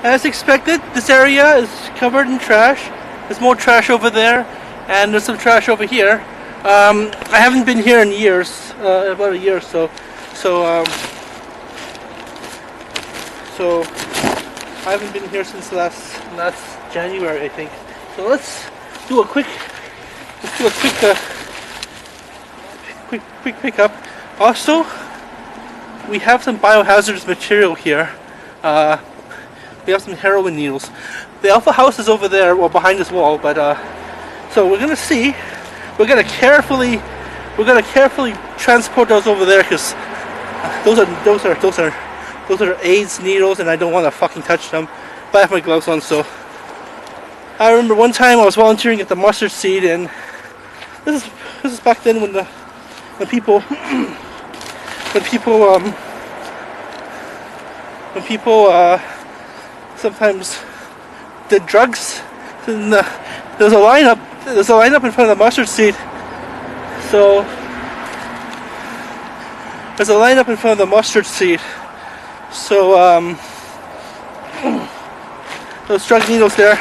As expected, this area is covered in trash. There's more trash over there, and there's some trash over here. I haven't been here in years, about a year or so. So I haven't been here since last January, I think. So let's do a quick pickup. Also, we have some biohazardous material here. We have some heroin needles. The Alpha House is over there, well, behind this wall. But so we're gonna see. We're gonna carefully transport those over there, because those are AIDS needles, and I don't want to fucking touch them. But I have my gloves on, so. I remember one time I was volunteering at the mustard seed, and this is back then when people sometimes did drugs. And there's a lineup in front of the mustard seed. So there's a lineup in front of the mustard seed. So those drug needles there,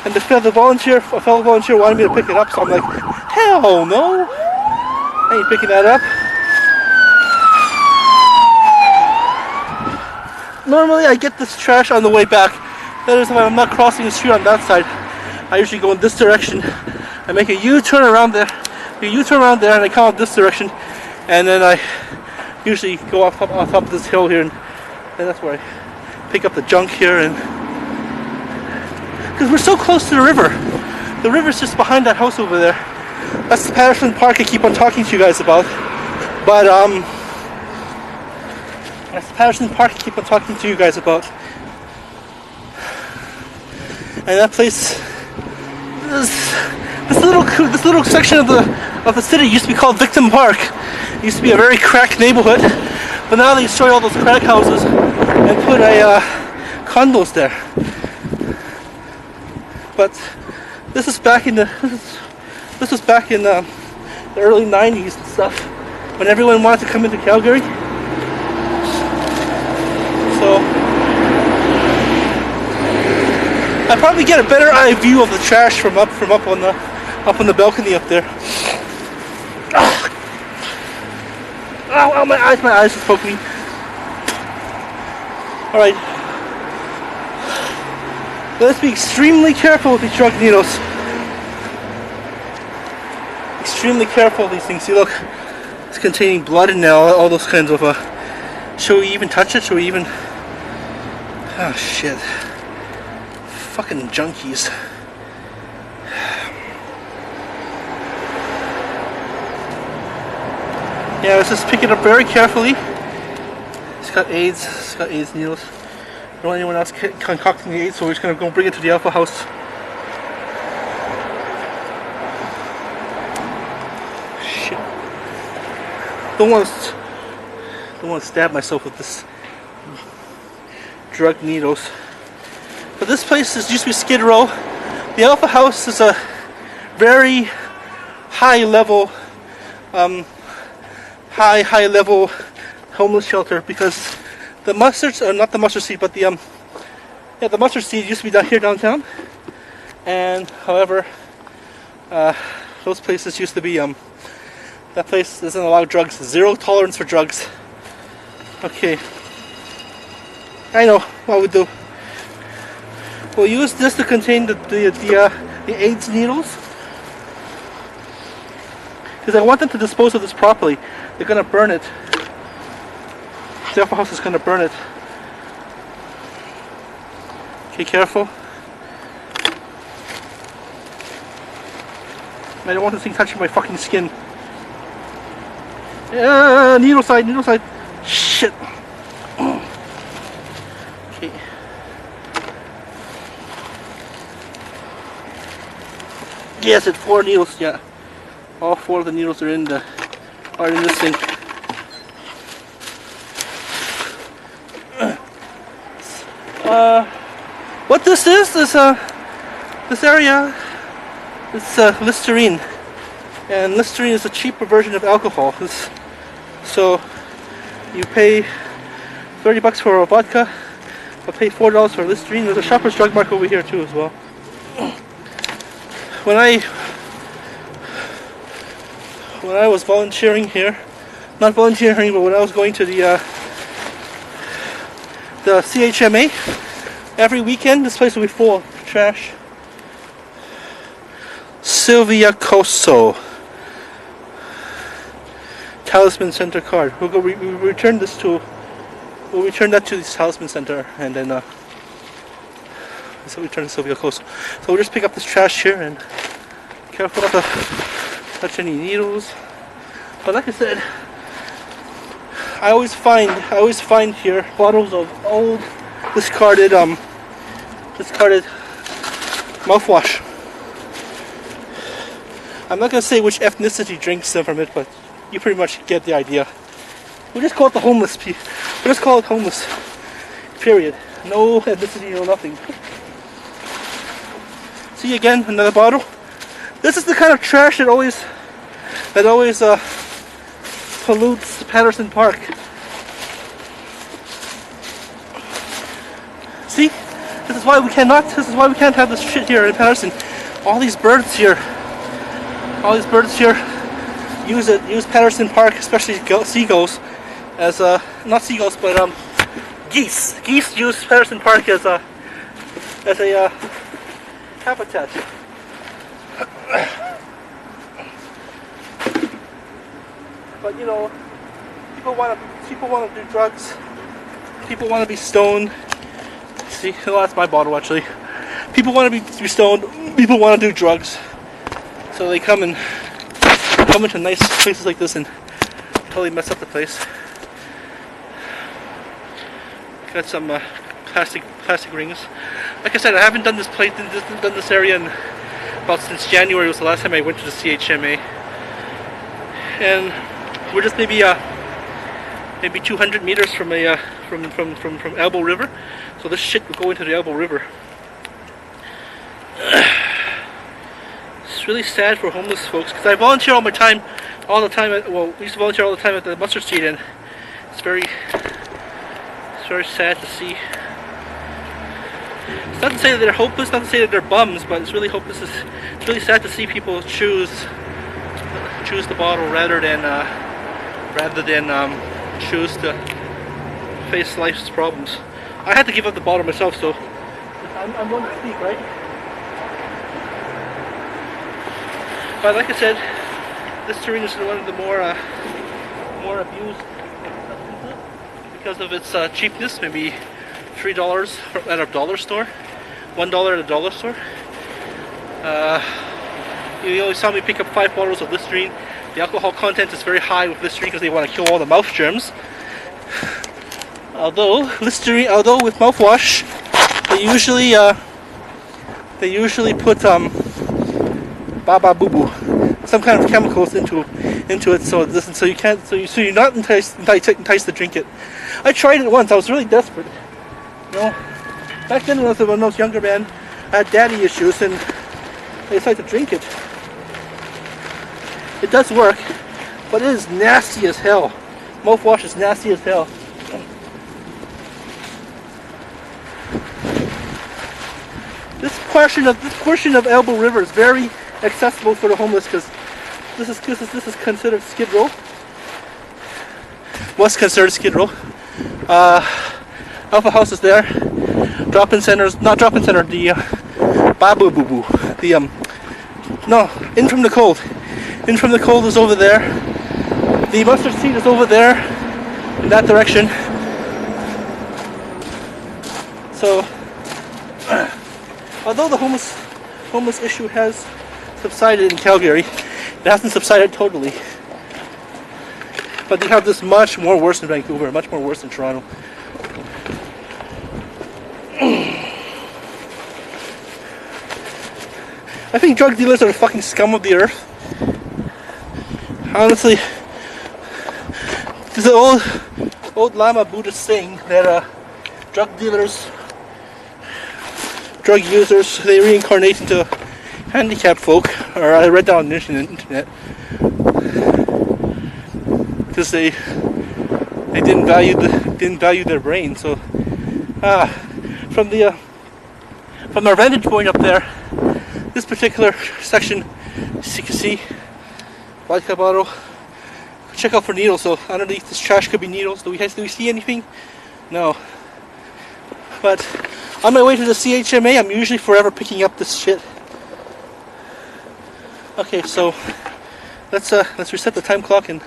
and a fellow volunteer wanted me to pick it up. So I'm like, hell no, I ain't picking that up. Normally I get this trash on the way back. That is, when I'm not crossing the street on that side, I usually go in this direction. I make a U-turn around there, and I come out this direction, and then I usually go on top of this hill here, and that's where I pick up the junk here. And because we're so close to the river. The river's just behind that house over there. That's the Patterson Park I keep on talking to you guys about. But that's the Patterson Park I keep on talking to you guys about. And that place, this little section of the city used to be called Victim Park. It used to be a very crack neighborhood, but now they destroy all those crack houses and put condos there. But this was back in the early 90s and stuff, when everyone wanted to come into Calgary. So I probably get a better eye view of the trash from up on the balcony up there. Ow, my eyes are poking me. Alright. Let's be extremely careful with these drug needles. Extremely careful with these things. See, look, it's containing blood and all those kinds of should we even touch it? Should we even? Oh shit. Fucking junkies. Yeah, let's just pick it up very carefully. It's got AIDS needles. I don't want anyone else concocting the AIDS, so we're just gonna go bring it to the Alpha House. Shit. Don't want to stab myself with this drug needles. But this place used to be Skid Row. The Alpha House is a very high level homeless shelter, because the not the mustard seed, but the mustard seed used to be down here downtown. And however, those places used to be that place doesn't allow drugs. Zero tolerance for drugs. Okay. I know what we do. We'll use this to contain the AIDS needles, because I want them to dispose of this properly. They're gonna burn it. The Alpha House is gonna burn it. Okay, careful. I don't want this thing touching my fucking skin. Needle side. Shit. Okay. Yes, it's 4 needles. Yeah, all 4 of the needles are in this thing. What this is this area is Listerine, and Listerine is a cheaper version of alcohol. So you pay $30 for a vodka, I'll pay $4 for Listerine. There's a Shoppers Drug Mart over here too as well. When I was volunteering here, not volunteering, but when I was going to the CHMA, every weekend this place will be full of trash. Sylvia Coso. Talisman Center card. We'll return that to the Talisman Center, and then so we return to Sylvia Coso. So we'll just pick up this trash here and careful not to touch any needles. But like I said, I always find here bottles of old discarded mouthwash. I'm not gonna say which ethnicity drinks them from it, but you pretty much get the idea. We'll just call it the homeless we'll just call it homeless. Period. No ethnicity, no nothing. See again, another bottle. This is the kind of trash that always pollutes Patterson Park. See? This is why we can't have this shit here in Patterson. All these birds here use Patterson Park, especially seagulls, as not seagulls, but geese. Geese use Patterson Park as a habitat. But you know, people want to do drugs. People want to be stoned. See, well, that's my bottle actually. People want to be stoned. People want to do drugs. So they come into nice places like this and totally mess up the place. Got some plastic rings. Like I said, I haven't done this area in about since January. Was the last time I went to the CHMA, and we're just maybe 200 meters from Elbow River. So this shit will go into the Elbow River. It's really sad for homeless folks, because I volunteer all the time we used to volunteer all the time at the mustard seed, and it's very sad to see. It's not to say that they're hopeless, not to say that they're bums, but it's really hopeless. It's really sad to see people choose the bottle rather than choose to face life's problems. I had to give up the bottle myself, so I'm going to speak, right? But like I said, Listerine is one of the more abused substances because of its cheapness. Maybe $3 at a dollar store, $1 at a dollar store. You always saw me pick up 5 bottles of Listerine. The alcohol content is very high with Listerine because they want to kill all the mouth germs. Although with mouthwash, they usually put baba boo boo, some kind of chemicals into it, so you're not enticed to drink it. I tried it once. I was really desperate. You know, back then when I was younger, man, I had daddy issues, and I decided to drink it. It does work, but it is nasty as hell. Mouthwash is nasty as hell. This portion of Elbow River is very accessible for the homeless, because this is considered Skid Row. Was considered Skid Row. Alpha House is there. Drop-in centers, not drop-in center. The Babu Boo Boo. The no, In From the Cold. In From the Cold is over there. The mustard seed is over there, in that direction. So, although the homeless issue has subsided in Calgary, it hasn't subsided totally. But they have this much more worse in Vancouver, much more worse in Toronto. I think drug dealers are the fucking scum of the earth. Honestly, there's an old Lama Buddhist saying that drug dealers, drug users, they reincarnate into handicapped folk, or I read that on the internet, because they didn't value their brain. So from our vantage point up there, this particular section, as you can see, vodka bottle. Check out for needles. So underneath this trash could be needles. Do we see anything? No. But on my way to the CHMA, I'm usually forever picking up this shit. Okay, so let's reset the time clock and